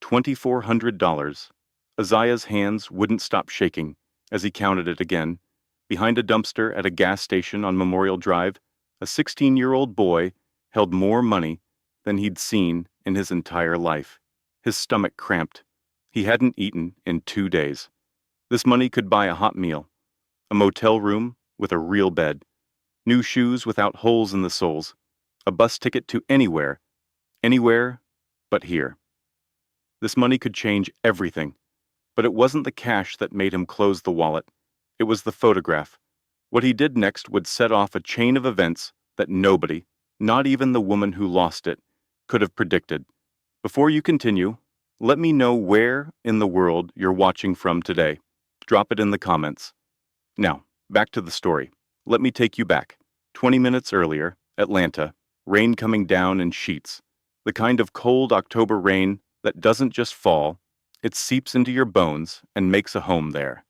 $2,400. Azaiah's hands wouldn't stop shaking as he counted it again. Behind a dumpster at a gas station on Memorial Drive, a 16-year-old boy held more money than he'd seen in his entire life. His stomach cramped. He hadn't eaten in 2 days. This money could buy a hot meal, a motel room with a real bed, new shoes without holes in the soles, a bus ticket to anywhere but here. This money could change everything, but it wasn't the cash that made him close the wallet. It was the photograph. What he did next would set off a chain of events that nobody, not even the woman who lost it, could have predicted. Before you continue, let me know where in the world you're watching from today. Drop it in the comments. Now, back to the story. Let me take you back. 20 minutes earlier, Atlanta, rain coming down in sheets. The kind of cold October rain that doesn't just fall, it seeps into your bones and makes a home there.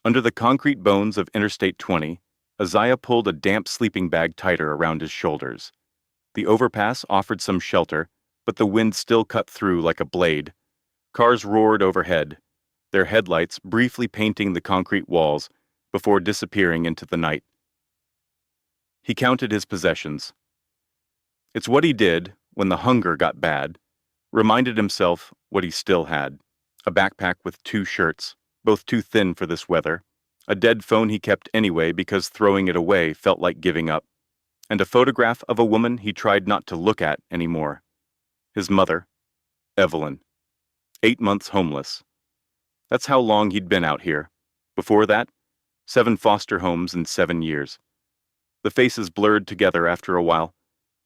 Under the concrete bones of Interstate 20, Azaiah pulled a damp sleeping bag tighter around his shoulders. The overpass offered some shelter, but the wind still cut through like a blade. Cars roared overhead, their headlights briefly painting the concrete walls before disappearing into the night. He counted his possessions. It's what he did when the hunger got bad, reminded himself what he still had. A backpack with 2 shirts, both too thin for this weather, a dead phone he kept anyway because throwing it away felt like giving up, and a photograph of a woman he tried not to look at anymore. His mother, Evelyn, 8 months homeless. That's how long he'd been out here. Before that, 7 foster homes in 7 years. The faces blurred together after a while.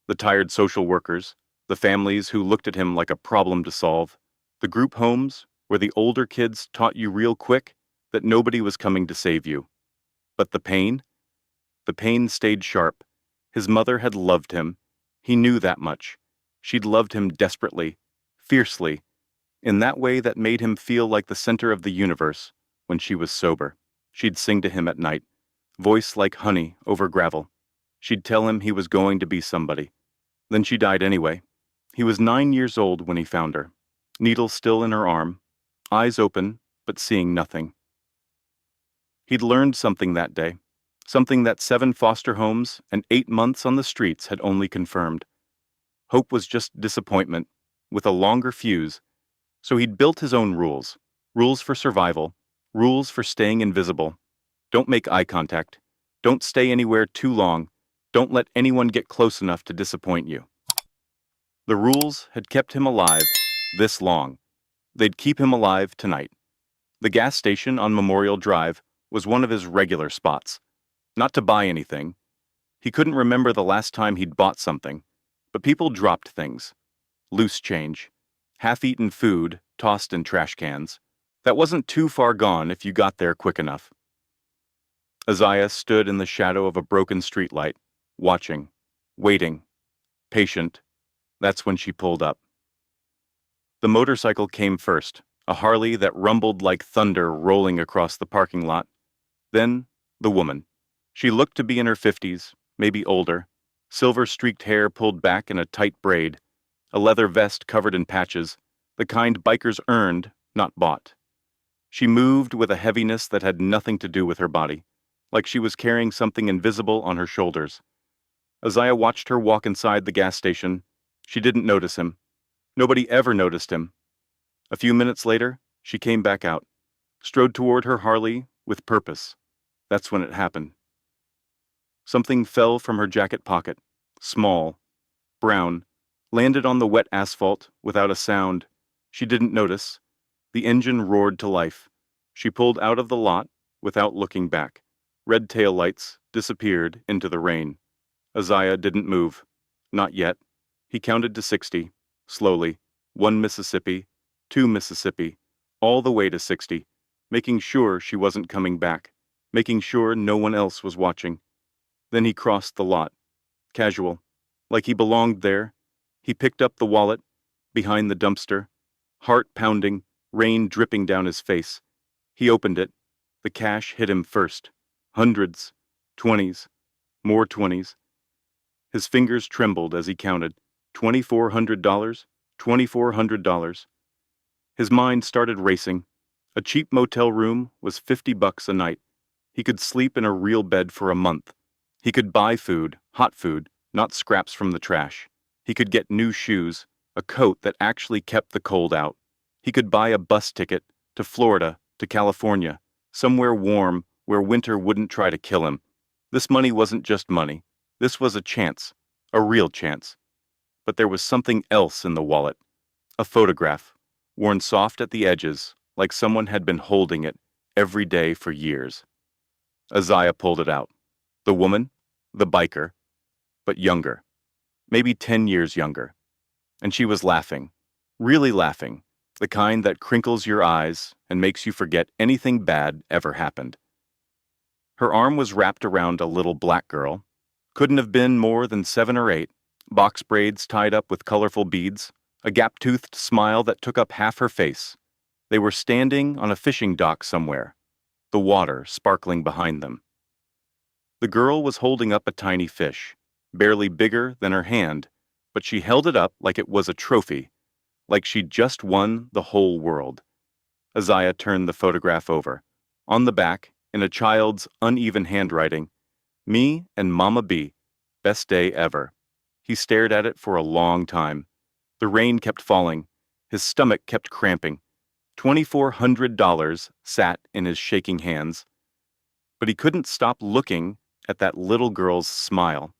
The tired social workers, the families who looked at him like a problem to solve, the group homes where the older kids taught you real quick that nobody was coming to save you. But the pain stayed sharp. His mother had loved him. He knew that much. She'd loved him desperately, fiercely, in that way that made him feel like the center of the universe when she was sober. She'd sing to him at night, voice like honey over gravel. She'd tell him he was going to be somebody. Then she died anyway. He was 9 years old when he found her, needle still in her arm, eyes open but seeing nothing. He'd learned something that day, something that 7 foster homes and 8 months on the streets had only confirmed. Hope was just disappointment, with a longer fuse. So he'd built his own rules, rules for survival, rules for staying invisible. Don't make eye contact. Don't stay anywhere too long. Don't let anyone get close enough to disappoint you. The rules had kept him alive this long. They'd keep him alive tonight. The gas station on Memorial Drive was one of his regular spots. Not to buy anything. He couldn't remember the last time he'd bought something, but people dropped things. Loose change, half-eaten food tossed in trash cans. That wasn't too far gone if you got there quick enough. Azaiah stood in the shadow of a broken streetlight, watching, waiting, patient. That's when she pulled up. The motorcycle came first, a Harley that rumbled like thunder rolling across the parking lot. Then, the woman. She looked to be in her 50s, maybe older, silver-streaked hair pulled back in a tight braid, a leather vest covered in patches, the kind bikers earned, not bought. She moved with a heaviness that had nothing to do with her body, like she was carrying something invisible on her shoulders. Azaiah watched her walk inside the gas station. She didn't notice him. Nobody ever noticed him. A few minutes later, she came back out, strode toward her Harley with purpose. That's when it happened. Something fell from her jacket pocket, small, brown, landed on the wet asphalt without a sound. She didn't notice. The engine roared to life. She pulled out of the lot without looking back. Red taillights disappeared into the rain. Azaiah didn't move. Not yet. He counted to 60, slowly. 1 Mississippi, 2 Mississippi, all the way to 60, making sure she wasn't coming back, making sure no one else was watching. Then he crossed the lot, casual, like he belonged there. He picked up the wallet, behind the dumpster, heart pounding, rain dripping down his face. He opened it. The cash hit him first. Hundreds, 20s, more 20s. His fingers trembled as he counted. $2,400, $2,400. His mind started racing. A cheap motel room was $50 a night. He could sleep in a real bed for a month. He could buy food, hot food, not scraps from the trash. He could get new shoes, a coat that actually kept the cold out. He could buy a bus ticket to Florida, to California, somewhere warm where winter wouldn't try to kill him. This money wasn't just money. This was a chance, a real chance. But there was something else in the wallet. A photograph, worn soft at the edges, like someone had been holding it every day for years. Azaiah pulled it out. The woman, the biker, but younger. Maybe 10 years younger. And she was laughing. Really laughing. The kind that crinkles your eyes and makes you forget anything bad ever happened. Her arm was wrapped around a little black girl. Couldn't have been more than 7 or 8. Box braids tied up with colorful beads. A gap-toothed smile that took up half her face. They were standing on a fishing dock somewhere, the water sparkling behind them. The girl was holding up a tiny fish, barely bigger than her hand, but she held it up like it was a trophy, like she'd just won the whole world. Azaiah turned the photograph over. On the back, in a child's uneven handwriting, "Me and Mama B, best day ever." He stared at it for a long time. The rain kept falling. His stomach kept cramping. $2,400 sat in his shaking hands. But he couldn't stop looking at that little girl's smile.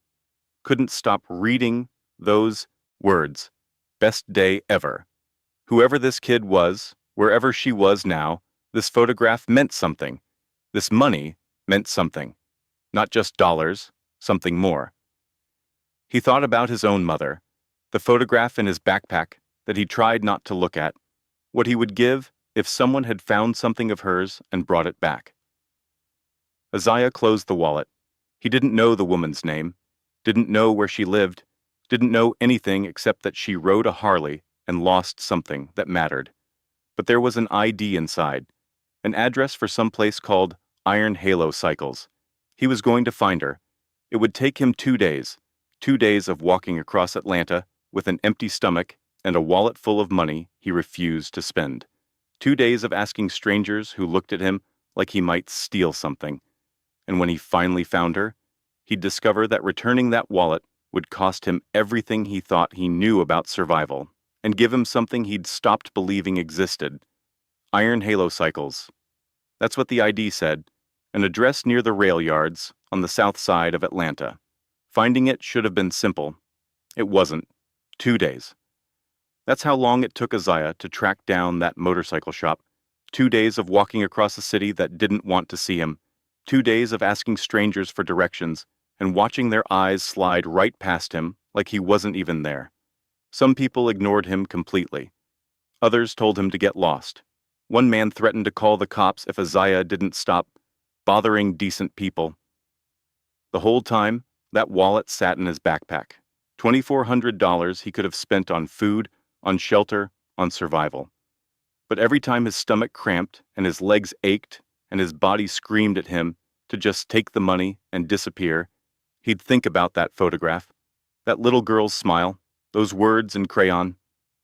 Couldn't stop reading those words. Best day ever. Whoever this kid was, wherever she was now, this photograph meant something. This money meant something. Not just dollars, something more. He thought about his own mother, the photograph in his backpack that he tried not to look at, what he would give if someone had found something of hers and brought it back. Azaiah closed the wallet. He didn't know the woman's name, didn't know where she lived, didn't know anything except that she rode a Harley and lost something that mattered. But there was an ID inside, an address for some place called Iron Halo Cycles. He was going to find her. It would take him 2 days, 2 days of walking across Atlanta with an empty stomach and a wallet full of money he refused to spend. 2 days of asking strangers who looked at him like he might steal something. And when he finally found her, he'd discover that returning that wallet would cost him everything he thought he knew about survival and give him something he'd stopped believing existed. Iron Halo Cycles. That's what the ID said, an address near the rail yards on the south side of Atlanta. Finding it should have been simple. It wasn't. 2 days. That's how long it took Azaiah to track down that motorcycle shop. 2 days of walking across a city that didn't want to see him. 2 days of asking strangers for directions and watching their eyes slide right past him like he wasn't even there. Some people ignored him completely. Others told him to get lost. One man threatened to call the cops if Azaiah didn't stop bothering decent people. The whole time, that wallet sat in his backpack. $2,400 he could have spent on food, on shelter, on survival. But every time his stomach cramped and his legs ached and his body screamed at him to just take the money and disappear, he'd think about that photograph, that little girl's smile, those words in crayon,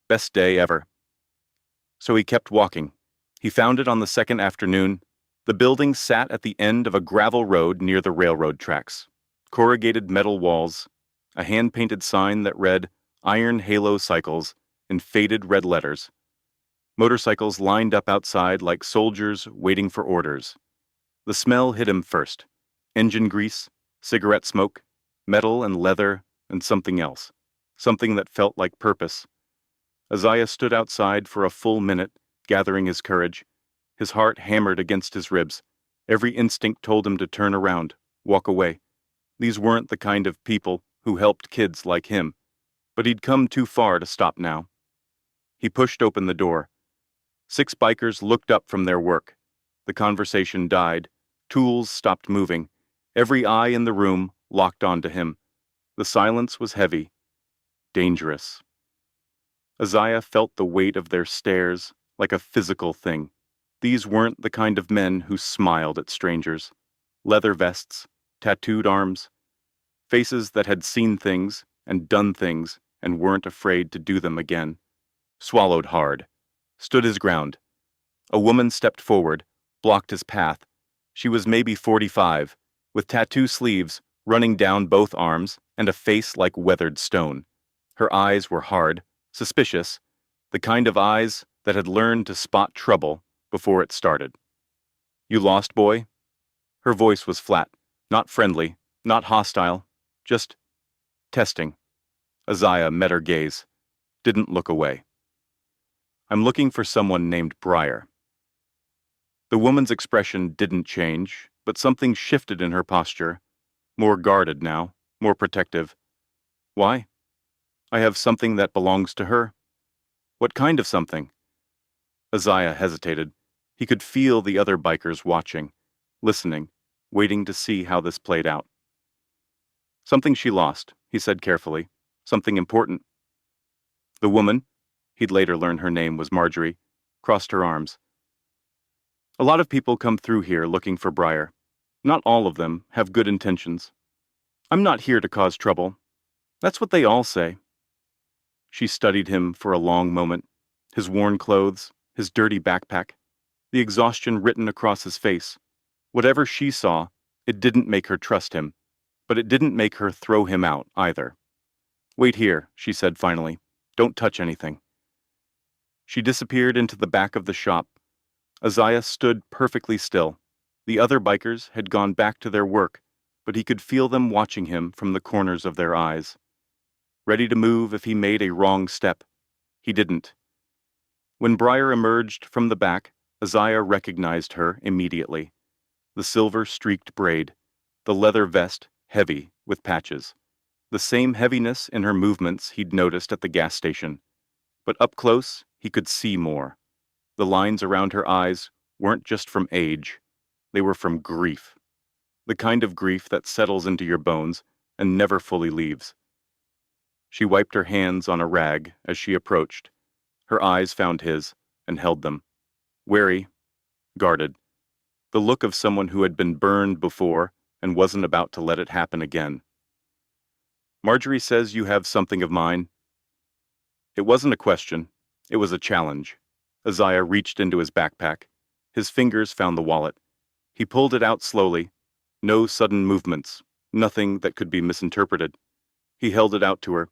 best day ever. So he kept walking. He found it on the second afternoon. The building sat at the end of a gravel road near the railroad tracks. Corrugated metal walls, a hand-painted sign that read Iron Halo Cycles in faded red letters. Motorcycles lined up outside like soldiers waiting for orders. The smell hit him first. Engine grease, cigarette smoke, metal and leather, and something else. Something that felt like purpose. Azaiah stood outside for a full minute, gathering his courage. His heart hammered against his ribs. Every instinct told him to turn around, walk away. These weren't the kind of people who helped kids like him. But he'd come too far to stop now. He pushed open the door. 6 bikers looked up from their work. The conversation died. Tools stopped moving. Every eye in the room locked onto him. The silence was heavy, dangerous. Azaiah felt the weight of their stares like a physical thing. These weren't the kind of men who smiled at strangers. Leather vests, tattooed arms, faces that had seen things and done things and weren't afraid to do them again. Swallowed hard. stood his ground. A woman stepped forward, blocked his path. She was maybe 45, with tattoo sleeves running down both arms and a face like weathered stone. Her eyes were hard, suspicious, the kind of eyes that had learned to spot trouble before it started. "You lost, boy?" Her voice was flat, not friendly, not hostile, just testing. Azaiah met her gaze, didn't look away. "I'm looking for someone named Bryer." The woman's expression didn't change, but something shifted in her posture, more guarded now, more protective. "Why?" "I have something that belongs to her." "What kind of something?" Azaiah hesitated. He could feel the other bikers watching, listening, waiting to see how this played out. "Something she lost," he said carefully. "Something important." The woman, he'd later learn her name was Marjorie, crossed her arms. "A lot of people come through here looking for Bryer. Not all of them have good intentions. I'm not here to cause trouble. That's what they all say." She studied him for a long moment, his worn clothes, his dirty backpack, the exhaustion written across his face. Whatever she saw, it didn't make her trust him, but it didn't make her throw him out either. "Wait here," she said finally. "Don't touch anything." She disappeared into the back of the shop. Azaiah stood perfectly still. The other bikers had gone back to their work, but he could feel them watching him from the corners of their eyes. Ready to move if he made a wrong step. He didn't. When Bryer emerged from the back, Azaiah recognized her immediately. The silver-streaked braid, the leather vest heavy with patches. The same heaviness in her movements he'd noticed at the gas station. But up close, he could see more. The lines around her eyes weren't just from age. They were from grief. The kind of grief that settles into your bones and never fully leaves. She wiped her hands on a rag as she approached. Her eyes found his and held them. Wary, guarded. The look of someone who had been burned before and wasn't about to let it happen again. "Marjorie says you have something of mine." It wasn't a question. It was a challenge. Azaiah reached into his backpack. His fingers found the wallet. He pulled it out slowly. No sudden movements. Nothing that could be misinterpreted. He held it out to her.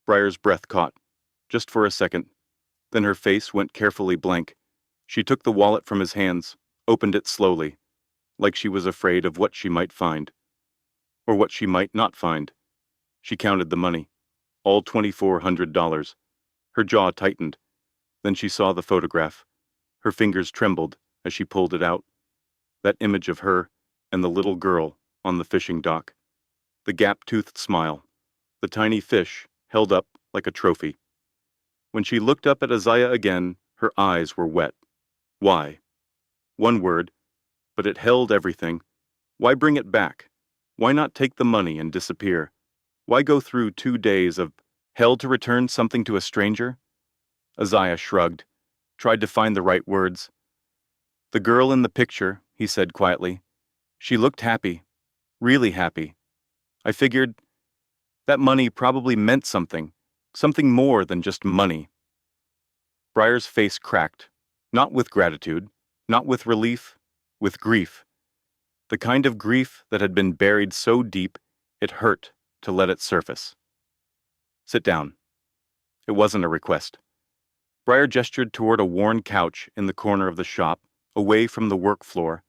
Bryer's breath caught. Just for a second. Then her face went carefully blank. She took the wallet from his hands, opened it slowly, like she was afraid of what she might find. Or what she might not find. She counted the money. All $2,400. Her jaw tightened. Then she saw the photograph. Her fingers trembled as she pulled it out. That image of her and the little girl on the fishing dock. The gap-toothed smile. The tiny fish held up like a trophy. When she looked up at Azaiah again, her eyes were wet. Why? One word, but it held everything. Why bring it back? Why not take the money and disappear? Why go through 2 days of hell to return something to a stranger? Azaiah shrugged, tried to find the right words. "The girl in the picture," he said quietly. "She looked happy, really happy. I figured that money probably meant something, something more than just money." Bryer's face cracked, not with gratitude, not with relief, with grief. The kind of grief that had been buried so deep it hurt to let it surface. "Sit down." It wasn't a request. Bryer gestured toward a worn couch in the corner of the shop, away from the work floor.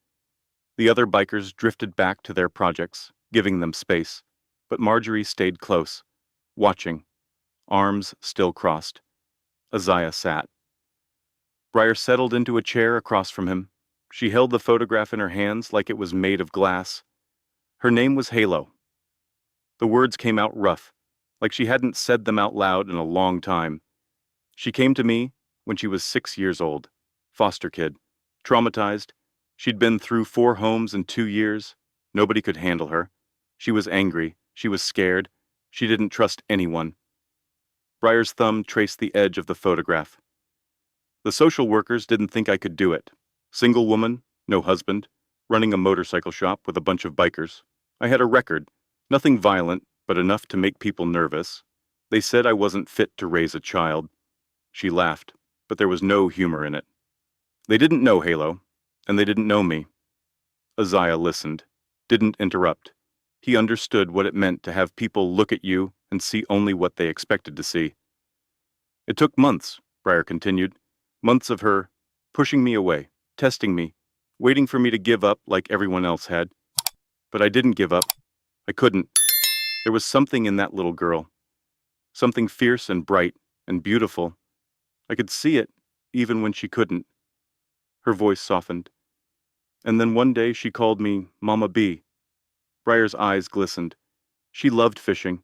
The other bikers drifted back to their projects, giving them space, but Marjorie stayed close, watching, arms still crossed. Azaiah sat. Bryer settled into a chair across from him. She held the photograph in her hands like it was made of glass. Her name was Halo. The words came out rough, like she hadn't said them out loud in a long time. She came to me when she was 6 years old, foster kid, traumatized. She'd been through 4 homes in 2 years. Nobody could handle her. She was angry. She was scared. She didn't trust anyone. Bryer's thumb traced the edge of the photograph. "The social workers didn't think I could do it. Single woman, no husband, running a motorcycle shop with a bunch of bikers. I had a record, nothing violent, but enough to make people nervous. They said I wasn't fit to raise a child." She laughed. but there was no humor in it. They didn't know Halo, and they didn't know me. Azaiah listened, didn't interrupt. He understood what it meant to have people look at you and see only what they expected to see. It took months, Bryer continued, months of her pushing me away, testing me, waiting for me to give up like everyone else had. But I didn't give up. I couldn't. There was something in that little girl, something fierce and bright and beautiful. I could see it, even when she couldn't. Her voice softened. And then one day she called me Mama B. Bryer's eyes glistened. She loved fishing,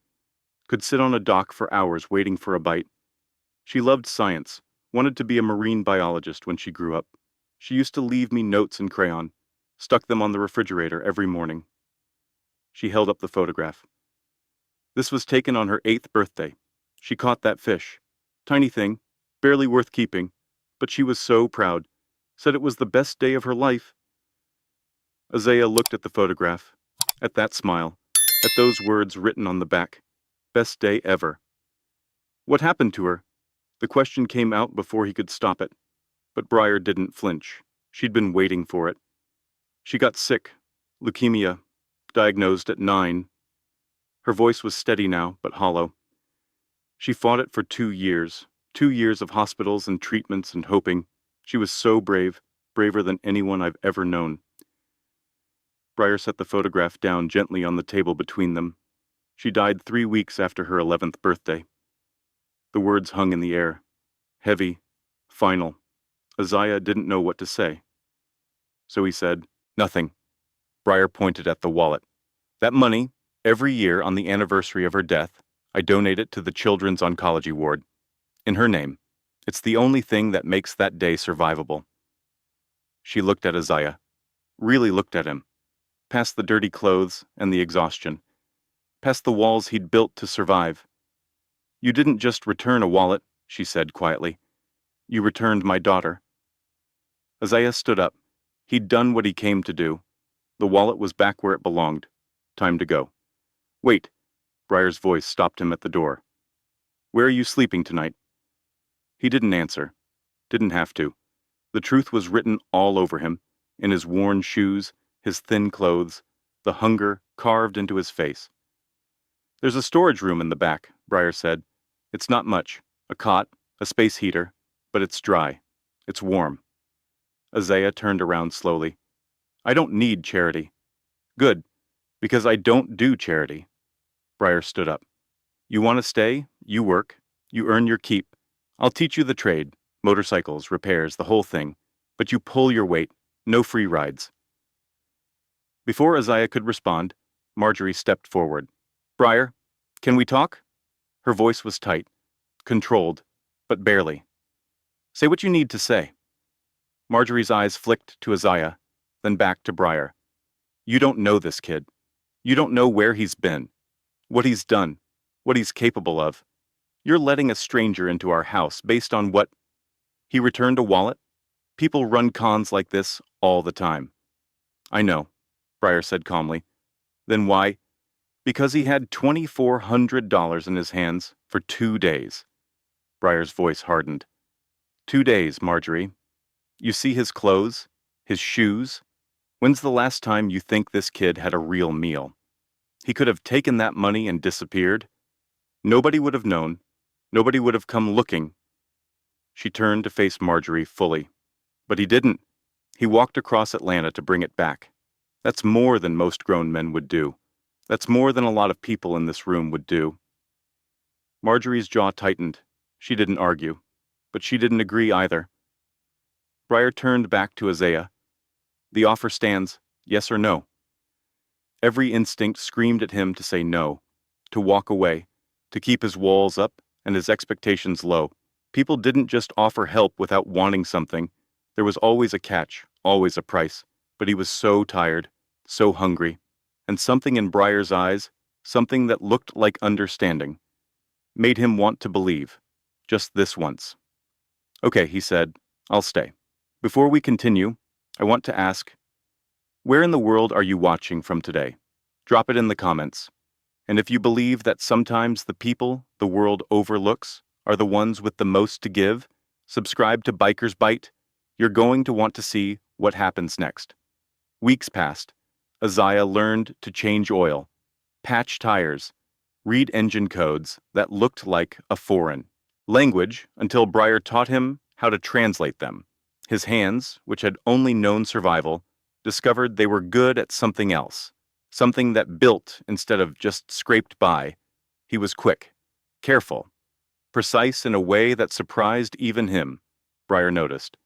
could sit on a dock for hours waiting for a bite. She loved science, wanted to be a marine biologist when she grew up. She used to leave me notes in crayon, stuck them on the refrigerator every morning. She held up the photograph. This was taken on her 8th birthday. She caught that fish. Tiny thing, barely worth keeping, but she was so proud, said it was the best day of her life. Azaiah looked at the photograph, at that smile, at those words written on the back. Best day ever. What happened to her? The question came out before he could stop it, but Bryer didn't flinch. She'd been waiting for it. She got sick, leukemia, diagnosed at 9. Her voice was steady now, but hollow. She fought it for 2 years, 2 years of hospitals and treatments and hoping. She was so brave, braver than anyone I've ever known. Bryer set the photograph down gently on the table between them. She died 3 weeks after her 11th birthday. The words hung in the air, heavy, final. Azaiah didn't know what to say. So he said, "Nothing." Bryer pointed at the wallet. "That money, every year on the anniversary of her death, I donate it to the Children's Oncology Ward. In her name. It's the only thing that makes that day survivable." She looked at Azaiah, really looked at him, past the dirty clothes and the exhaustion, past the walls he'd built to survive. "You didn't just return a wallet," she said quietly. "You returned my daughter." Azaiah stood up. He'd done what he came to do. The wallet was back where it belonged. Time to go. "Wait." Bryer's voice stopped him at the door. "Where are you sleeping tonight?" He didn't answer. Didn't have to. The truth was written all over him, in his worn shoes, his thin clothes, the hunger carved into his face. "There's a storage room in the back," Bryer said. "It's not much. A cot, a space heater, but it's dry. It's warm." Azaiah turned around slowly. "I don't need charity." "Good, because I don't do charity." Bryer stood up. "You want to stay? You work. You earn your keep. I'll teach you the trade, motorcycles, repairs, the whole thing. But you pull your weight. No free rides." Before Azaiah could respond, Marjorie stepped forward. "Bryer, can we talk?" Her voice was tight, controlled, but barely. "Say what you need to say." Marjorie's eyes flicked to Azaiah, then back to Bryer. "You don't know this kid. You don't know where he's been, what he's done, what he's capable of. You're letting a stranger into our house based on what? He returned a wallet? People run cons like this all the time." "I know," Bryer said calmly. "Then why?" "Because he had $2,400 in his hands for 2 days. Bryer's voice hardened. 2 days, Marjorie. You see his clothes, his shoes? When's the last time you think this kid had a real meal? He could have taken that money and disappeared. Nobody would have known. Nobody would have come looking." She turned to face Marjorie fully. "But he didn't. He walked across Atlanta to bring it back. That's more than most grown men would do. That's more than a lot of people in this room would do." Marjorie's jaw tightened. She didn't argue, but she didn't agree either. Bryer turned back to Azaiah. "The offer stands, yes or no?" Every instinct screamed at him to say no, to walk away, to keep his walls up and his expectations low. People didn't just offer help without wanting something. There was always a catch, always a price. But he was so tired, so hungry, and something in Bryer's eyes, something that looked like understanding, made him want to believe, just this once. "Okay," he said, "I'll stay. Before we continue, I want to ask, where in the world are you watching from today? Drop it in the comments. And if you believe that sometimes the people the world overlooks are the ones with the most to give, Subscribe to Biker's Bite. You're going to want to see what happens next. Weeks passed. Azaiah learned to change oil, patch tires, read engine codes that looked like a foreign language until Bryer taught him how to translate them. His hands, which had only known survival, discovered they were good at something else, something that built instead of just scraped by. He was quick, careful, precise in a way that surprised even him, Bryer noticed.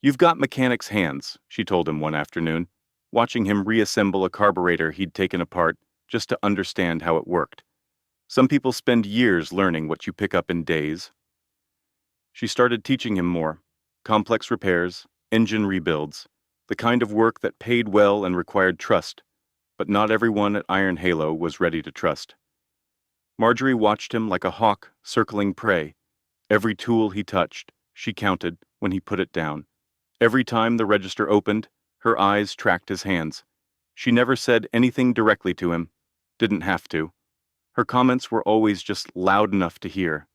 "You've got mechanic's hands," she told him one afternoon, watching him reassemble a carburetor he'd taken apart just to understand how it worked. "Some people spend years learning what you pick up in days." She started teaching him more: complex repairs, engine rebuilds, the kind of work that paid well and required trust, but not everyone at Iron Halo was ready to trust. Marjorie watched him like a hawk circling prey. Every tool he touched, she counted when he put it down. Every time the register opened, her eyes tracked his hands. She never said anything directly to him, didn't have to. Her comments were always just loud enough to hear.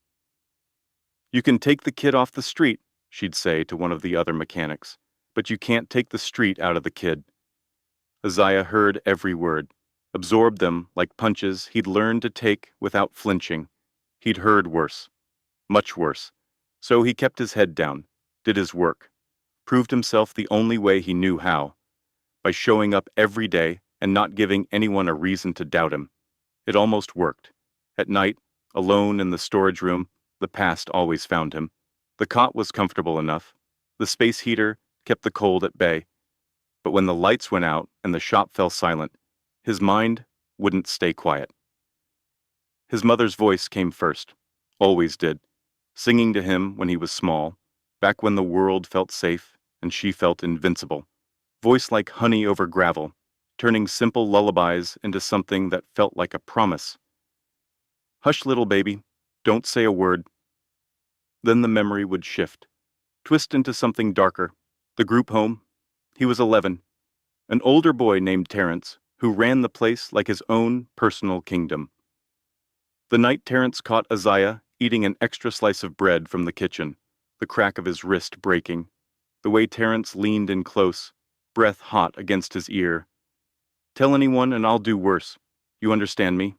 "You can take the kid off the street," she'd say to one of the other mechanics, "but you can't take the street out of the kid." Azaiah heard every word, absorbed them like punches he'd learned to take without flinching. He'd heard worse, much worse, so he kept his head down, did his work, proved himself the only way he knew how, by showing up every day and not giving anyone a reason to doubt him. It almost worked. At night, alone in the storage room, the past always found him. The cot was comfortable enough. The space heater kept the cold at bay. But when the lights went out and the shop fell silent, his mind wouldn't stay quiet. His mother's voice came first, always did, singing to him when he was small, back when the world felt safe and she felt invincible. Voice like honey over gravel, turning simple lullabies into something that felt like a promise. "Hush, little baby, don't say a word." Then the memory would shift, twist into something darker. The group home. He was 11. An older boy named Terrence, who ran the place like his own personal kingdom. The night Terrence caught Azaiah eating an extra slice of bread from the kitchen, the crack of his wrist breaking, the way Terrence leaned in close, breath hot against his ear. "Tell anyone and I'll do worse. You understand me?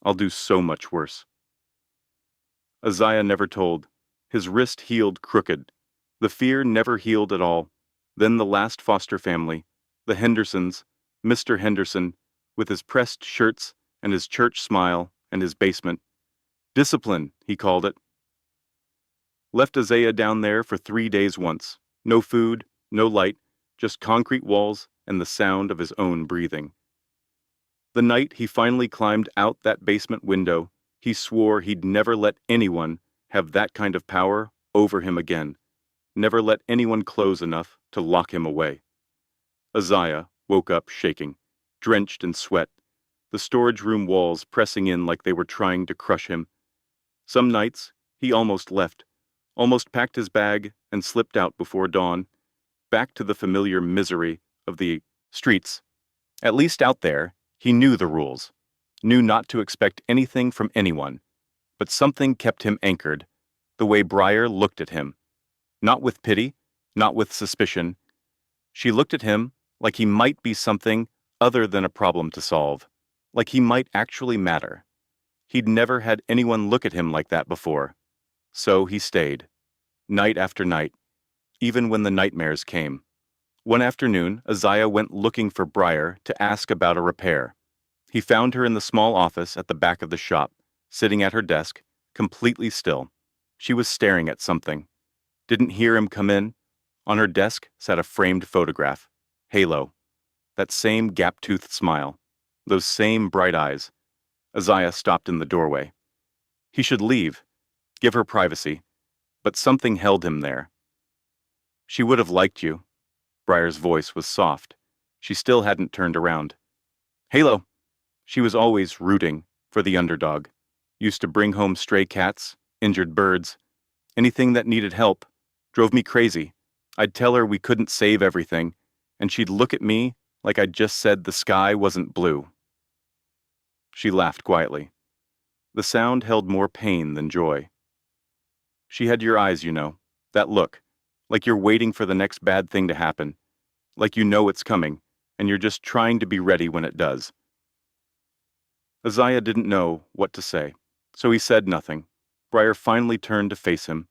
I'll do so much worse." Azaiah never told. His wrist healed crooked. The fear never healed at all. Then the last foster family, the Hendersons, Mr. Henderson, with his pressed shirts and his church smile and his basement. Discipline, he called it. Left Azaiah down there for 3 days once. No food, no light, just concrete walls and the sound of his own breathing. The night he finally climbed out that basement window, he swore he'd never let anyone have that kind of power over him again, never let anyone close enough to lock him away. Azaiah woke up shaking, drenched in sweat, the storage room walls pressing in like they were trying to crush him. Some nights, he almost left, almost packed his bag and slipped out before dawn, back to the familiar misery of the streets. At least out there, he knew the rules, knew not to expect anything from anyone, but something kept him anchored, the way Bryer looked at him. Not with pity, not with suspicion. She looked at him like he might be something other than a problem to solve, like he might actually matter. He'd never had anyone look at him like that before. So he stayed, night after night, even when the nightmares came. One afternoon, Azaiah went looking for Bryer to ask about a repair. He found her in the small office at the back of the shop, sitting at her desk, completely still. She was staring at something. Didn't hear him come in. On her desk sat a framed photograph. Halo. That same gap-toothed smile. Those same bright eyes. Azaiah stopped in the doorway. He should leave, give her privacy, but something held him there. "She would have liked you." Bryer's voice was soft. She still hadn't turned around. "Halo." She was always rooting for the underdog. Used to bring home stray cats, injured birds, anything that needed help. Drove me crazy. I'd tell her we couldn't save everything, and she'd look at me like I'd just said the sky wasn't blue. She laughed quietly. The sound held more pain than joy. "She had your eyes, you know. That look, like you're waiting for the next bad thing to happen, like you know it's coming, and you're just trying to be ready when it does. Azaiah didn't know what to say, so he said nothing. Bryer finally turned to face him.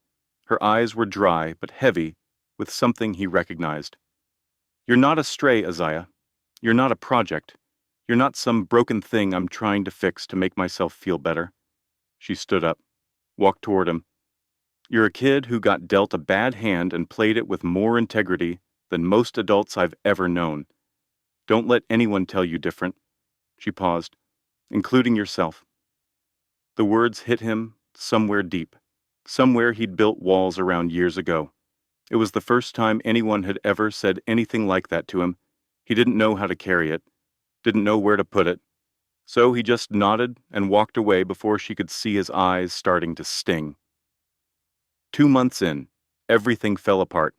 Her eyes were dry but heavy with something he recognized. You're not a stray, Azaiah. You're not a project. You're not some broken thing I'm trying to fix to make myself feel better. She stood up, walked toward him. You're a kid who got dealt a bad hand and played it with more integrity than most adults I've ever known. Don't let anyone tell you different. She paused, including yourself. The words hit him somewhere deep, somewhere he'd built walls around years ago. It was the first time anyone had ever said anything like that to him. He didn't know how to carry it, didn't know where to put it. So he just nodded and walked away before she could see his eyes starting to sting. 2 months in, everything fell apart.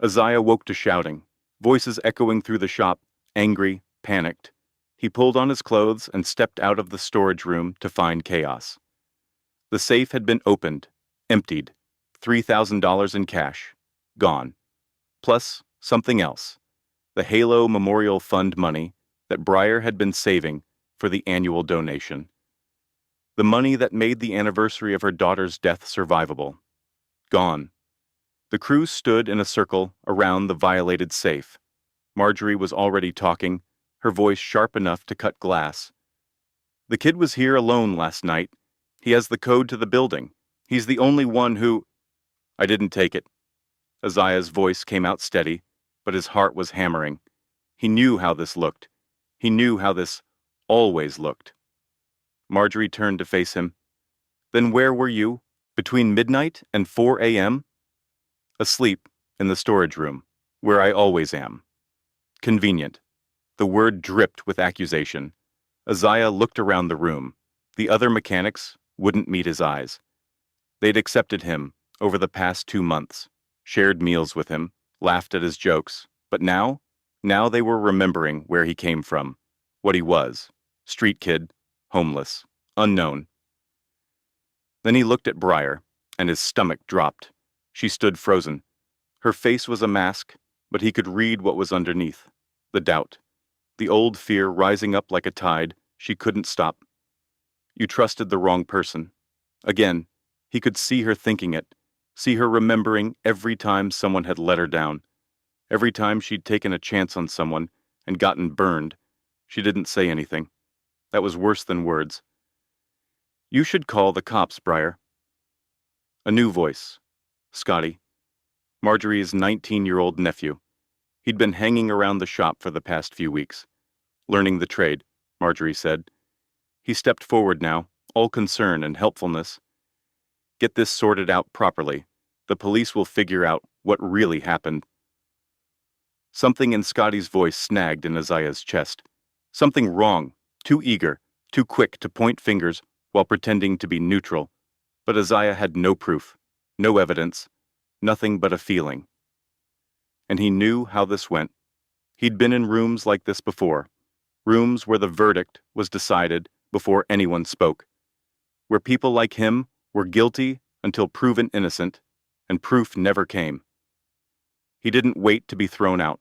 Azaiah woke to shouting, voices echoing through the shop, angry, panicked. He pulled on his clothes and stepped out of the storage room to find chaos. The safe had been opened, emptied, $3,000 in cash, gone. Plus, something else, the Halo Memorial Fund money that Bryer had been saving for the annual donation. The money that made the anniversary of her daughter's death survivable. Gone. The crew stood in a circle around the violated safe. Marjorie was already talking, her voice sharp enough to cut glass. The kid was here alone last night. He has the code to the building. He's the only one who... I didn't take it. Azaiah's voice came out steady, but his heart was hammering. He knew how this looked. He knew how this always looked. Marjorie turned to face him. Then where were you? Between midnight and 4 a.m.? Asleep in the storage room, where I always am. Convenient. The word dripped with accusation. Azaiah looked around the room. The other mechanics wouldn't meet his eyes. They'd accepted him over the past 2 months, shared meals with him, laughed at his jokes. But now they were remembering where he came from, what he was. Street kid, homeless, unknown. Then he looked at Bryer, and his stomach dropped. She stood frozen. Her face was a mask, but he could read what was underneath. The doubt. The old fear rising up like a tide she couldn't stop. You trusted the wrong person. Again, he could see her thinking it, see her remembering every time someone had let her down. Every time she'd taken a chance on someone and gotten burned. She didn't say anything. That was worse than words. You should call the cops, Bryer. A new voice. Scotty. Marjorie's 19-year-old nephew. He'd been hanging around the shop for the past few weeks. Learning the trade, Marjorie said. He stepped forward now, all concern and helpfulness. Get this sorted out properly. The police will figure out what really happened. Something in Scotty's voice snagged in Azaiah's chest. Something wrong, too eager, too quick to point fingers while pretending to be neutral. But Azaiah had no proof, no evidence, nothing but a feeling. And he knew how this went. He'd been in rooms like this before, rooms where the verdict was decided before anyone spoke, where people like him were guilty until proven innocent, and proof never came. He didn't wait to be thrown out.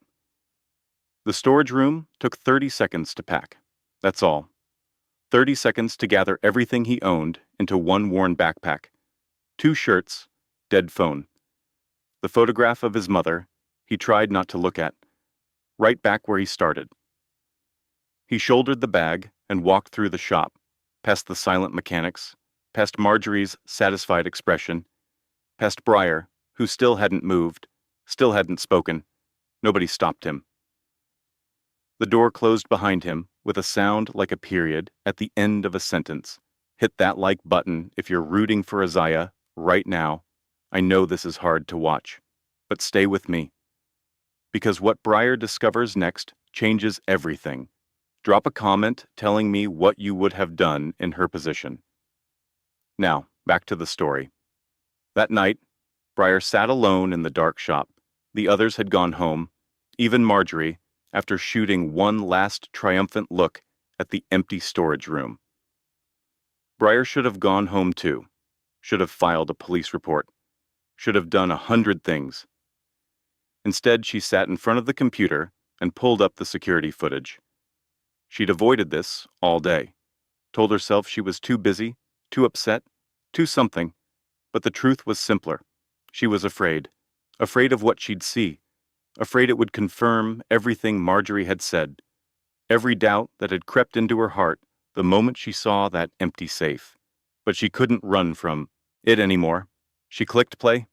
The storage room took 30 seconds to pack. That's all. 30 seconds to gather everything he owned into one worn backpack. 2 shirts, dead phone. The photograph of his mother he tried not to look at, right back where he started. He shouldered the bag and walked through the shop, past the silent mechanics, past Marjorie's satisfied expression, past Bryer, who still hadn't moved, still hadn't spoken. Nobody stopped him. The door closed behind him with a sound like a period at the end of a sentence. Hit that like button if you're rooting for Azaiah right now. I know this is hard to watch, but stay with me. Because what Bryer discovers next changes everything. Drop a comment telling me what you would have done in her position. Now, back to the story. That night, Bryer sat alone in the dark shop. The others had gone home, even Marjorie, after shooting one last triumphant look at the empty storage room. Bryer should have gone home too, should have filed a police report. should have done 100 things. Instead, she sat in front of the computer and pulled up the security footage. She'd avoided this all day, told herself she was too busy, too upset, too something, but the truth was simpler. She was afraid. Afraid of what she'd see. Afraid it would confirm everything Marjorie had said. Every doubt that had crept into her heart the moment she saw that empty safe. But she couldn't run from it anymore. She clicked play.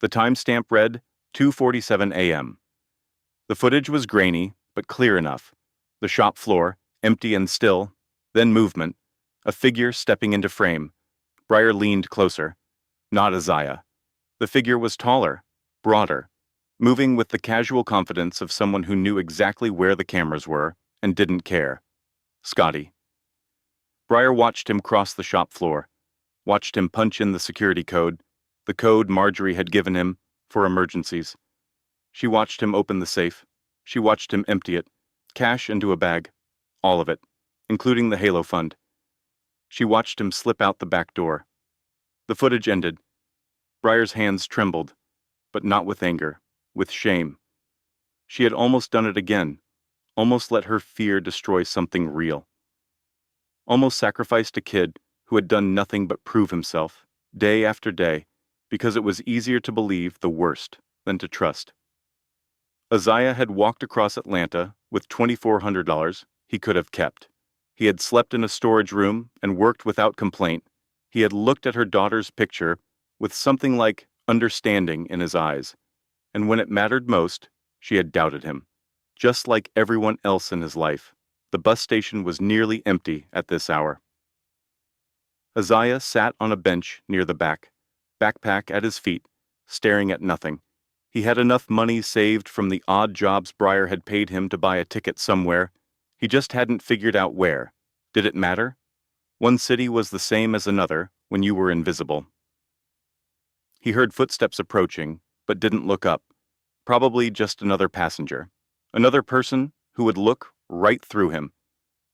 The timestamp read 2:47 a.m. The footage was grainy, but clear enough. The shop floor, empty and still, then movement, a figure stepping into frame. Bryer leaned closer. Not Azaiah. The figure was taller, broader, moving with the casual confidence of someone who knew exactly where the cameras were and didn't care. Scotty. Bryer watched him cross the shop floor, watched him punch in the code Marjorie had given him for emergencies. She watched him open the safe. She watched him empty it, cash into a bag, all of it, including the Halo fund. She watched him slip out the back door. The footage ended. Bryer's hands trembled, but not with anger, with shame. She had almost done it again, almost let her fear destroy something real. Almost sacrificed a kid who had done nothing but prove himself, day after day, because it was easier to believe the worst than to trust. Azaiah had walked across Atlanta with $2,400 he could have kept. He had slept in a storage room and worked without complaint. He had looked at her daughter's picture with something like understanding in his eyes, and when it mattered most, she had doubted him. Just like everyone else in his life, the bus station was nearly empty at this hour. Azaiah sat on a bench near the back, backpack at his feet, staring at nothing. He had enough money saved from the odd jobs Bryer had paid him to buy a ticket somewhere. He just hadn't figured out where. Did it matter? One city was the same as another when you were invisible. He heard footsteps approaching, but didn't look up. Probably just another passenger. Another person who would look right through him.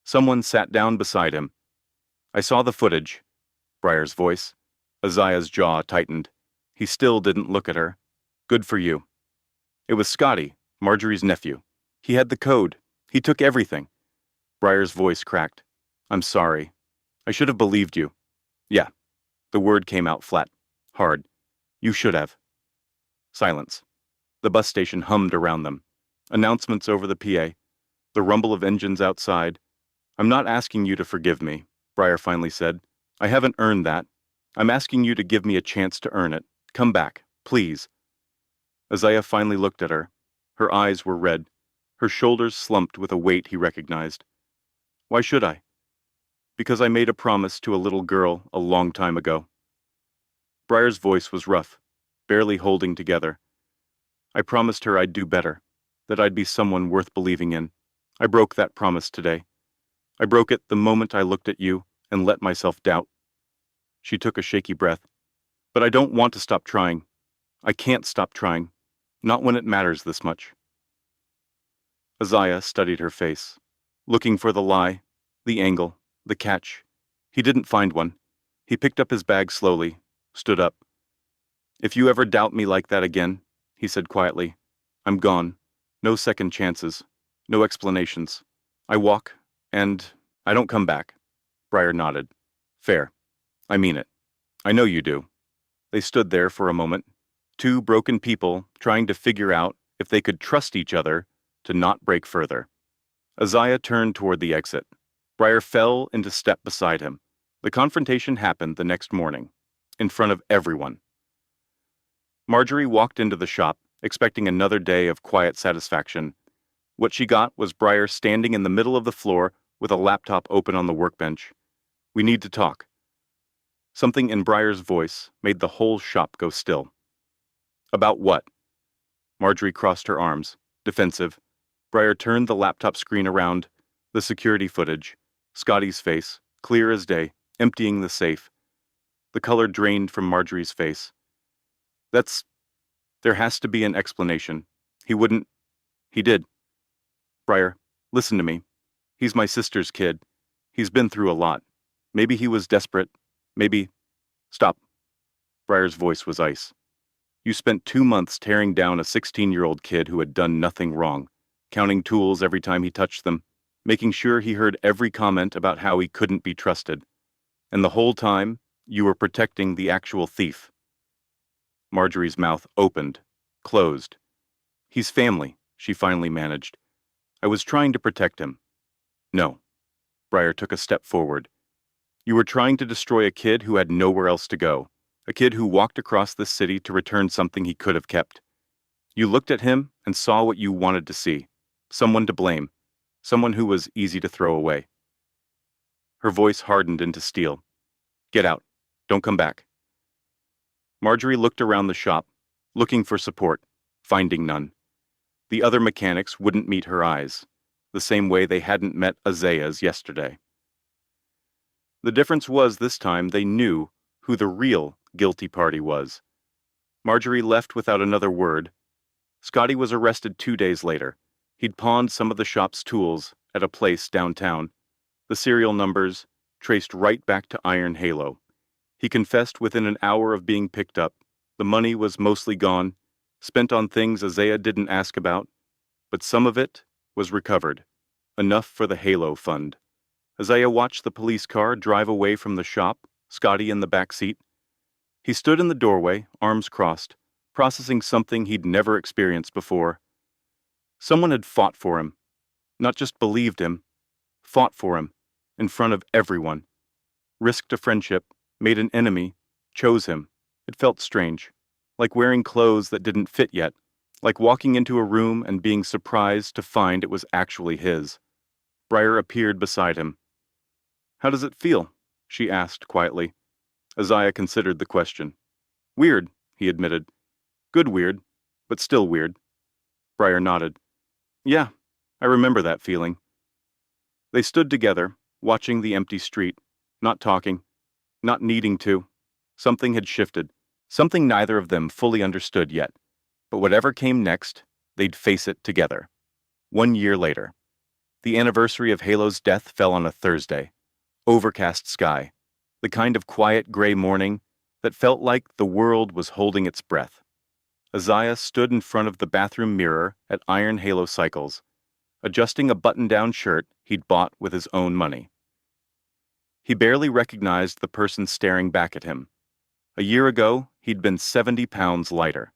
Someone sat down beside him. I saw the footage. Bryer's voice. Azaiah's jaw tightened. He still didn't look at her. Good for you. It was Scotty, Marjorie's nephew. He had the code. He took everything. Bryer's voice cracked. I'm sorry. I should have believed you. Yeah. The word came out flat. Hard. You should have. Silence. The bus station hummed around them. Announcements over the PA. The rumble of engines outside. I'm not asking you to forgive me, Bryer finally said. I haven't earned that. I'm asking you to give me a chance to earn it. Come back, please. Azaiah finally looked at her. Her eyes were red. Her shoulders slumped with a weight he recognized. Why should I? Because I made a promise to a little girl a long time ago. Bryer's voice was rough, barely holding together. I promised her I'd do better, that I'd be someone worth believing in. I broke that promise today. I broke it the moment I looked at you and let myself doubt. She took a shaky breath. But I don't want to stop trying. I can't stop trying. Not when it matters this much. Azaiah studied her face, looking for the lie, the angle, the catch. He didn't find one. He picked up his bag slowly, stood up. If you ever doubt me like that again, he said quietly, I'm gone. No second chances. No explanations. I walk, and I don't come back. Bryer nodded. Fair. I mean it. I know you do. They stood there for a moment, two broken people trying to figure out if they could trust each other to not break further. Azaiah turned toward the exit. Bryer fell into step beside him. The confrontation happened the next morning, in front of everyone. Marjorie walked into the shop, expecting another day of quiet satisfaction. What she got was Bryer standing in the middle of the floor with a laptop open on the workbench. We need to talk. Something in Bryer's voice made the whole shop go still. About what? Marjorie crossed her arms, defensive. Bryer turned the laptop screen around, the security footage, Scotty's face, clear as day, emptying the safe. The color drained from Marjorie's face. There has to be an explanation. He wouldn't. He did. Bryer, listen to me. He's my sister's kid. He's been through a lot. Maybe he was desperate. Maybe. Stop. Bryer's voice was ice. You spent 2 months tearing down a 16-year-old kid who had done nothing wrong, counting tools every time he touched them, making sure he heard every comment about how he couldn't be trusted. And the whole time, you were protecting the actual thief. Marjorie's mouth opened, closed. He's family, she finally managed. I was trying to protect him. No. Bryer took a step forward. You were trying to destroy a kid who had nowhere else to go, a kid who walked across this city to return something he could have kept. You looked at him and saw what you wanted to see, someone to blame, someone who was easy to throw away. Her voice hardened into steel. Get out. Don't come back. Marjorie looked around the shop, looking for support, finding none. The other mechanics wouldn't meet her eyes, the same way they hadn't met Azaiah's yesterday. The difference was this time they knew who the real guilty party was. Marjorie left without another word. Scotty was arrested 2 days later. He'd pawned some of the shop's tools at a place downtown. The serial numbers traced right back to Iron Halo. He confessed within an hour of being picked up. The money was mostly gone, spent on things Azaiah didn't ask about, but some of it was recovered, enough for the Halo Fund. Azaiah watched the police car drive away from the shop, Scotty in the back seat. He stood in the doorway, arms crossed, processing something he'd never experienced before. Someone had fought for him, not just believed him, fought for him, in front of everyone. Risked a friendship, made an enemy, chose him. It felt strange, like wearing clothes that didn't fit yet, like walking into a room and being surprised to find it was actually his. Bryer appeared beside him. How does it feel? She asked quietly. Azaiah considered the question. Weird, he admitted. Good weird, but still weird. Bryer nodded. Yeah, I remember that feeling. They stood together, watching the empty street, not talking, not needing to. Something had shifted, something neither of them fully understood yet. But whatever came next, they'd face it together. 1 year later. The anniversary of Halo's death fell on a Thursday. Overcast sky. The kind of quiet gray morning that felt like the world was holding its breath. Azaiah stood in front of the bathroom mirror at Iron Halo Cycles, adjusting a button-down shirt he'd bought with his own money. He barely recognized the person staring back at him. A year ago, he'd been 70 pounds lighter.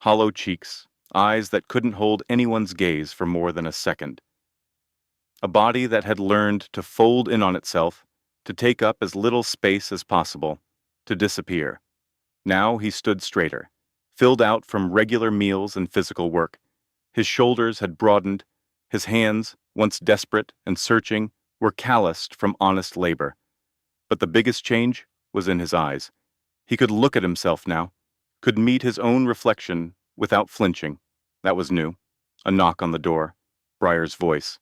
Hollow cheeks, eyes that couldn't hold anyone's gaze for more than a second. A body that had learned to fold in on itself, to take up as little space as possible, to disappear. Now he stood straighter, filled out from regular meals and physical work. His shoulders had broadened, his hands, once desperate and searching, were calloused from honest labor. But the biggest change was in his eyes. He could look at himself now, could meet his own reflection without flinching. That was new. A knock on the door. Bryer's voice.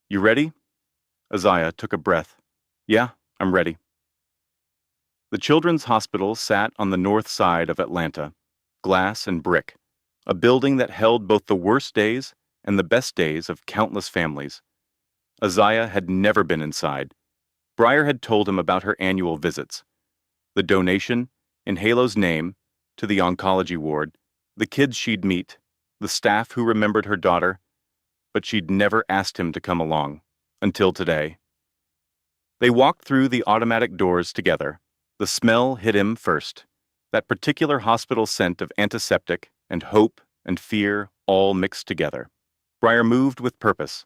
You ready? Azaiah took a breath. Yeah, I'm ready. The Children's Hospital sat on the north side of Atlanta, glass and brick, a building that held both the worst days and the best days of countless families. Azaiah had never been inside. Bryer had told him about her annual visits. The donation, in Halo's name, to the oncology ward, the kids she'd meet, the staff who remembered her daughter, but she'd never asked him to come along, until today. They walked through the automatic doors together. The smell hit him first, that particular hospital scent of antiseptic and hope and fear all mixed together. Bryer moved with purpose,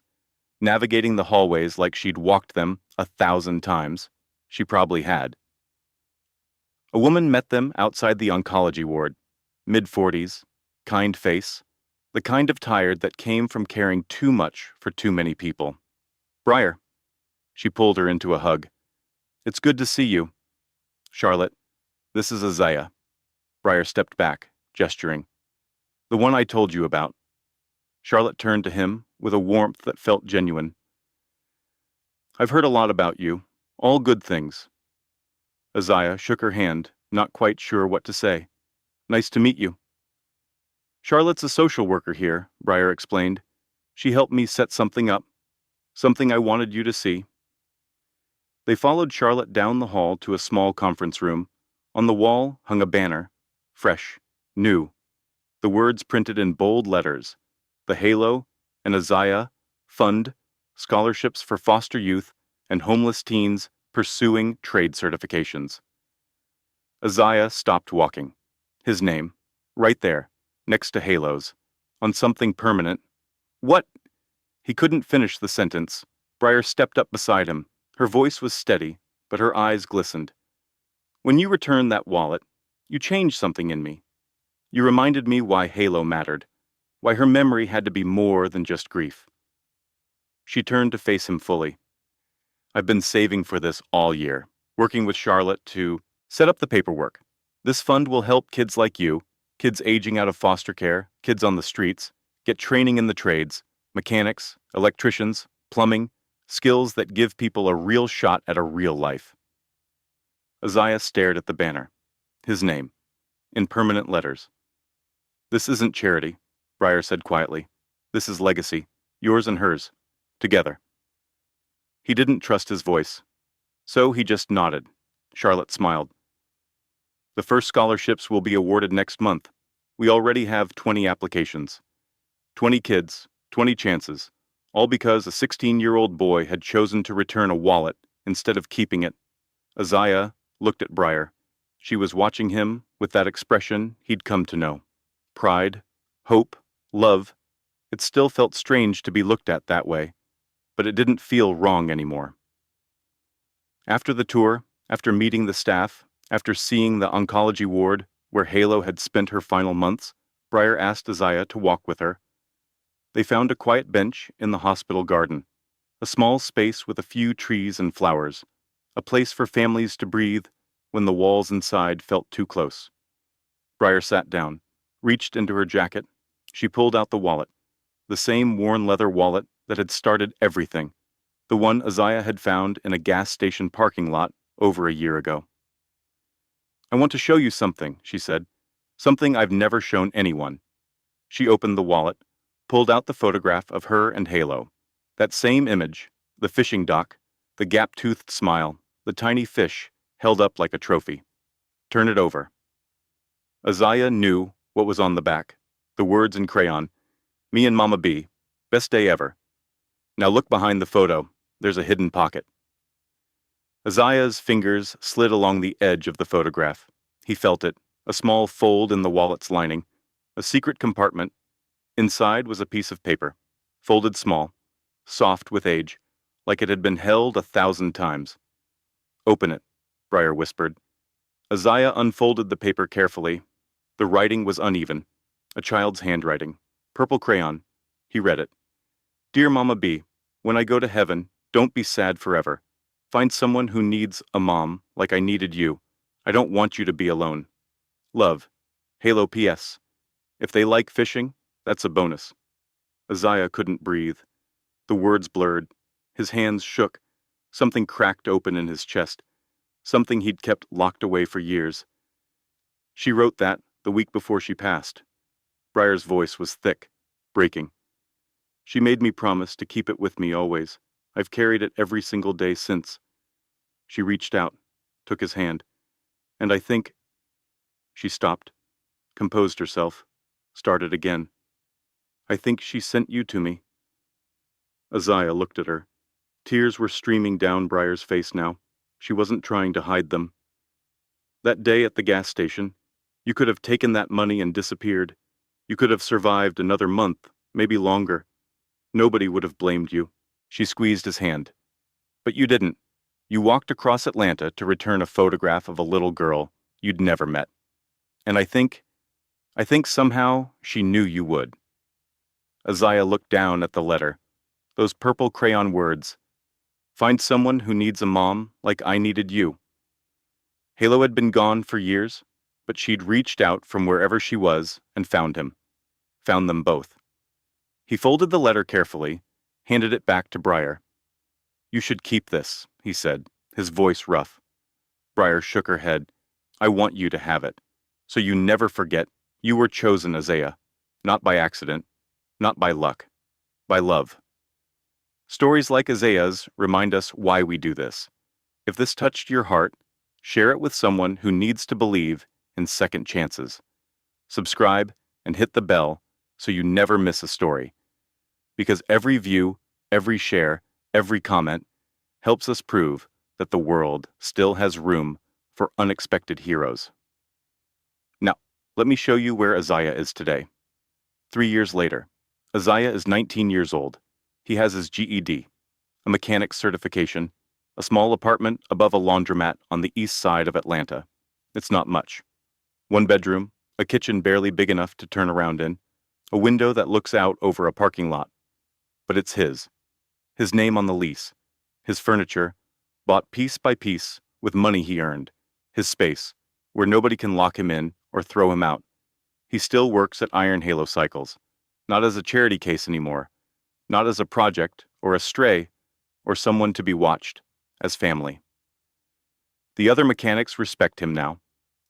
navigating the hallways like she'd walked them 1,000 times. She probably had. A woman met them outside the oncology ward, mid-40s, kind face, the kind of tired that came from caring too much for too many people. Bryer. She pulled her into a hug. It's good to see you. Charlotte, this is Azaiah. Bryer stepped back, gesturing. The one I told you about. Charlotte turned to him with a warmth that felt genuine. I've heard a lot about you, all good things. Azaiah shook her hand, not quite sure what to say. Nice to meet you. Charlotte's a social worker here, Bryer explained. She helped me set something up, something I wanted you to see. They followed Charlotte down the hall to a small conference room. On the wall hung a banner, fresh, new, The words printed in bold letters: the Halo and Azaiah Fund, scholarships for foster youth and homeless teens pursuing trade certifications. Azaiah stopped walking. His name, right there, next to Halo's, on something permanent. What? He couldn't finish the sentence. Bryer stepped up beside him. Her voice was steady, but her eyes glistened. When you returned that wallet, you changed something in me. You reminded me why Halo mattered, why her memory had to be more than just grief. She turned to face him fully. I've been saving for this all year, working with Charlotte to set up the paperwork. This fund will help kids like you, kids aging out of foster care, kids on the streets, get training in the trades, mechanics, electricians, plumbing, skills that give people a real shot at a real life. Azaiah stared at the banner. His name, in permanent letters. This isn't charity, Bryer said quietly. This is legacy, yours and hers, together. He didn't trust his voice, so he just nodded. Charlotte smiled. The first scholarships will be awarded next month. We already have 20 applications. 20 kids, 20 chances, all because a 16-year-old boy had chosen to return a wallet instead of keeping it. Azaiah looked at Bryer. She was watching him with that expression he'd come to know. Pride, hope, love. It still felt strange to be looked at that way, but it didn't feel wrong anymore. After the tour, after meeting the staff, after seeing the oncology ward where Halo had spent her final months, Bryer asked Azaiah to walk with her. They found a quiet bench in the hospital garden, a small space with a few trees and flowers, a place for families to breathe when the walls inside felt too close. Bryer sat down, reached into her jacket. She pulled out the wallet, the same worn leather wallet that had started everything, the one Azaiah had found in a gas station parking lot over a year ago. I want to show you something, she said, something I've never shown anyone. She opened the wallet, pulled out the photograph of her and Halo. That same image, the fishing dock, the gap-toothed smile, the tiny fish held up like a trophy. Turn it over. Azaiah knew what was on the back, the words in crayon. Me and Mama B. Best day ever. Now look behind the photo. There's a hidden pocket. Azaiah's fingers slid along the edge of the photograph. He felt it, a small fold in the wallet's lining, a secret compartment. Inside was a piece of paper, folded small, soft with age, like it had been held 1,000 times. Open it, Bryer whispered. Azaiah unfolded the paper carefully. The writing was uneven, a child's handwriting, purple crayon. He read it. Dear Mama B, when I go to heaven, don't be sad forever. Find someone who needs a mom like I needed you. I don't want you to be alone. Love. Halo PS. If they like fishing, that's a bonus. Azaiah couldn't breathe. The words blurred. His hands shook. Something cracked open in his chest. Something he'd kept locked away for years. She wrote that the week before she passed. Bryer's voice was thick, breaking. She made me promise to keep it with me always. I've carried it every single day since. She reached out, took his hand. And I think... She stopped, composed herself, started again. I think she sent you to me. Azaiah looked at her. Tears were streaming down Bryer's face now. She wasn't trying to hide them. That day at the gas station, you could have taken that money and disappeared. You could have survived another month, maybe longer. Nobody would have blamed you. She squeezed his hand. But you didn't. You walked across Atlanta to return a photograph of a little girl you'd never met. And I think somehow she knew you would. Azaiah looked down at the letter. Those purple crayon words. Find someone who needs a mom like I needed you. Halo had been gone for years, but she'd reached out from wherever she was and found him. Found them both. He folded the letter carefully, handed it back to Bryer. You should keep this, he said, his voice rough. Bryer shook her head. I want you to have it. So you never forget, you were chosen, Azaiah. Not by accident, not by luck, by love. Stories like Azaiah's remind us why we do this. If this touched your heart, share it with someone who needs to believe in second chances. Subscribe and hit the bell so you never miss a story. Because every view, every share, every comment helps us prove that the world still has room for unexpected heroes. Now, let me show you where Azaiah is today. 3 years later, Azaiah is 19 years old. He has his GED, a mechanic's certification, a small apartment above a laundromat on the east side of Atlanta. It's not much. One bedroom, a kitchen barely big enough to turn around in, a window that looks out over a parking lot. But it's his. His name on the lease. His furniture, bought piece by piece with money he earned. His space, where nobody can lock him in or throw him out. He still works at Iron Halo Cycles, not as a charity case anymore, not as a project or a stray or someone to be watched, as family. The other mechanics respect him now,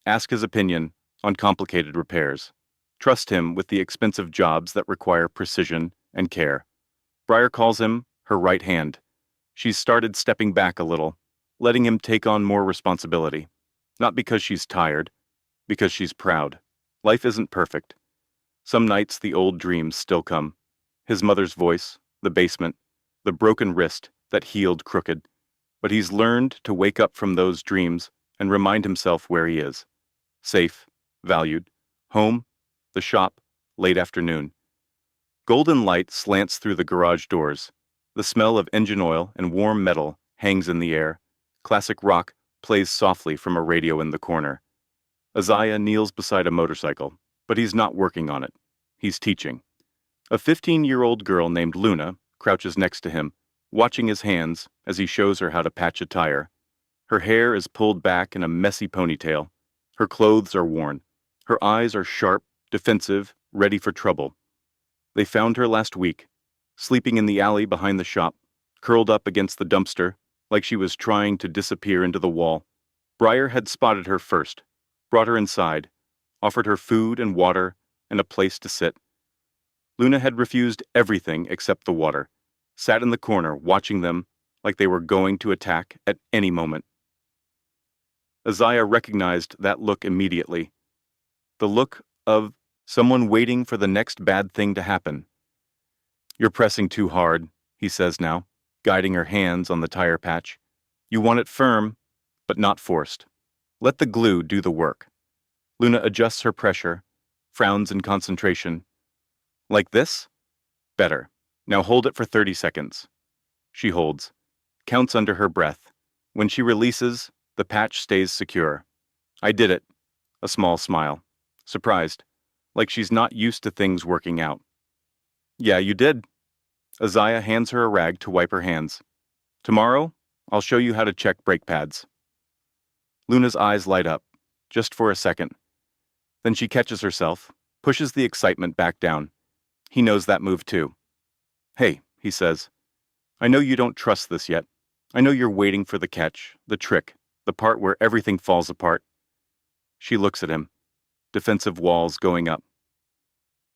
ask his opinion on complicated repairs, trust him with the expensive jobs that require precision and care. Bryer calls him her right hand. She's started stepping back a little, letting him take on more responsibility. Not because she's tired, because she's proud. Life isn't perfect. Some nights the old dreams still come. His mother's voice, the basement, the broken wrist that healed crooked. But he's learned to wake up from those dreams and remind himself where he is. Safe, valued, home, the shop, late afternoon. Golden light slants through the garage doors. The smell of engine oil and warm metal hangs in the air. Classic rock plays softly from a radio in the corner. Azaiah kneels beside a motorcycle, but he's not working on it. He's teaching. A 15-year-old girl named Luna crouches next to him, watching his hands as he shows her how to patch a tire. Her hair is pulled back in a messy ponytail. Her clothes are worn. Her eyes are sharp, defensive, ready for trouble. They found her last week, sleeping in the alley behind the shop, curled up against the dumpster, like she was trying to disappear into the wall. Bryer had spotted her first, brought her inside, offered her food and water and a place to sit. Luna had refused everything except the water, sat in the corner watching them like they were going to attack at any moment. Azaiah recognized that look immediately. The look of someone waiting for the next bad thing to happen. "You're pressing too hard," he says now, guiding her hands on the tire patch. "You want it firm, but not forced. Let the glue do the work." Luna adjusts her pressure, frowns in concentration. "Like this? Better. Now hold it for 30 seconds. She holds, counts under her breath. When she releases, the patch stays secure. "I did it." A small smile. Surprised, like she's not used to things working out. "Yeah, you did." Azaiah hands her a rag to wipe her hands. "Tomorrow, I'll show you how to check brake pads." Luna's eyes light up, just for a second. Then she catches herself, pushes the excitement back down. He knows that move too. "Hey," he says, "I know you don't trust this yet. I know you're waiting for the catch, the trick, the part where everything falls apart." She looks at him, defensive walls going up.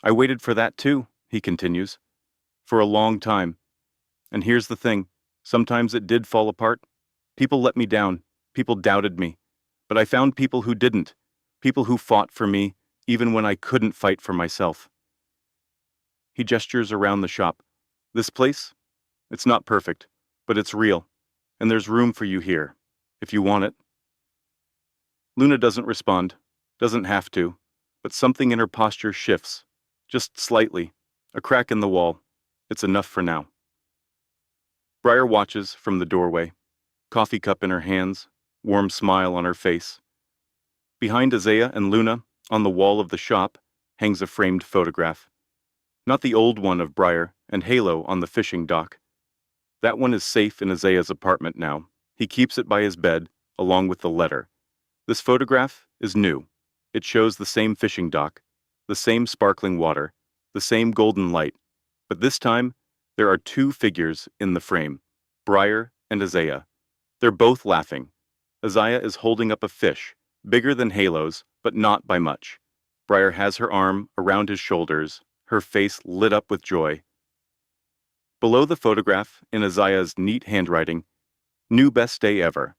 "I waited for that too," he continues, "for a long time. And here's the thing, sometimes it did fall apart. People let me down, people doubted me. But I found people who didn't, people who fought for me, even when I couldn't fight for myself." He gestures around the shop. "This place? It's not perfect, but it's real, and there's room for you here, if you want it." Luna doesn't respond, doesn't have to, but something in her posture shifts, just slightly, a crack in the wall. It's enough for now. Bryer watches from the doorway, coffee cup in her hands, warm smile on her face. Behind Azaiah and Luna, on the wall of the shop, hangs a framed photograph. Not the old one of Bryer and Halo on the fishing dock. That one is safe in Azaiah's apartment now. He keeps it by his bed, along with the letter. This photograph is new. It shows the same fishing dock, the same sparkling water, the same golden light. But this time, there are two figures in the frame, Bryer and Azaiah. They're both laughing. Azaiah is holding up a fish, bigger than Halo's, but not by much. Bryer has her arm around his shoulders, her face lit up with joy. Below the photograph, in Azaiah's neat handwriting, "New best day ever."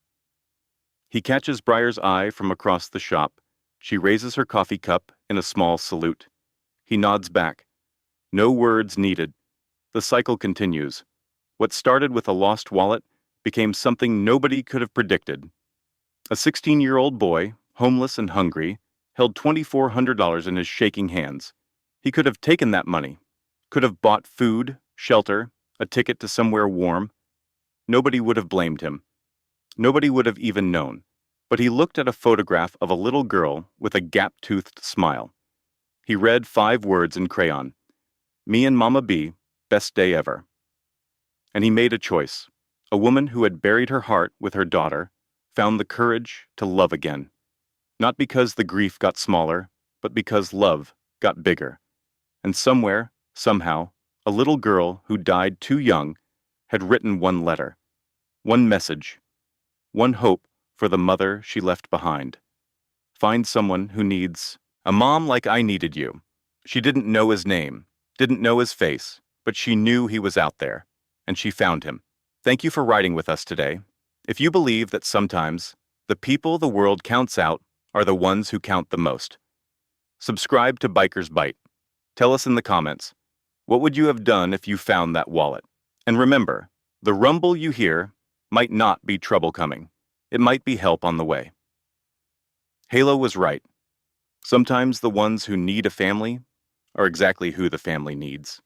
He catches Breyer's eye from across the shop. She raises her coffee cup in a small salute. He nods back. No words needed. The cycle continues. What started with a lost wallet became something nobody could have predicted. A 16-year-old boy, homeless and hungry, held $2,400 in his shaking hands. He could have taken that money, could have bought food, shelter, a ticket to somewhere warm. Nobody would have blamed him. Nobody would have even known. But he looked at a photograph of a little girl with a gap-toothed smile. He read 5 words in crayon. Me and Mama B, best day ever. And he made a choice. A woman who had buried her heart with her daughter found the courage to love again. Not because the grief got smaller, but because love got bigger. And somewhere, somehow, a little girl who died too young had written one letter, one message, one hope for the mother she left behind. Find someone who needs a mom like I needed you. She didn't know his name, didn't know his face, but she knew he was out there, and she found him. Thank you for riding with us today. If you believe that sometimes the people the world counts out are the ones who count the most, subscribe to Biker's Bite. Tell us in the comments, what would you have done if you found that wallet? And remember, the rumble you hear might not be trouble coming. It might be help on the way. Halo was right. Sometimes the ones who need a family are exactly who the family needs.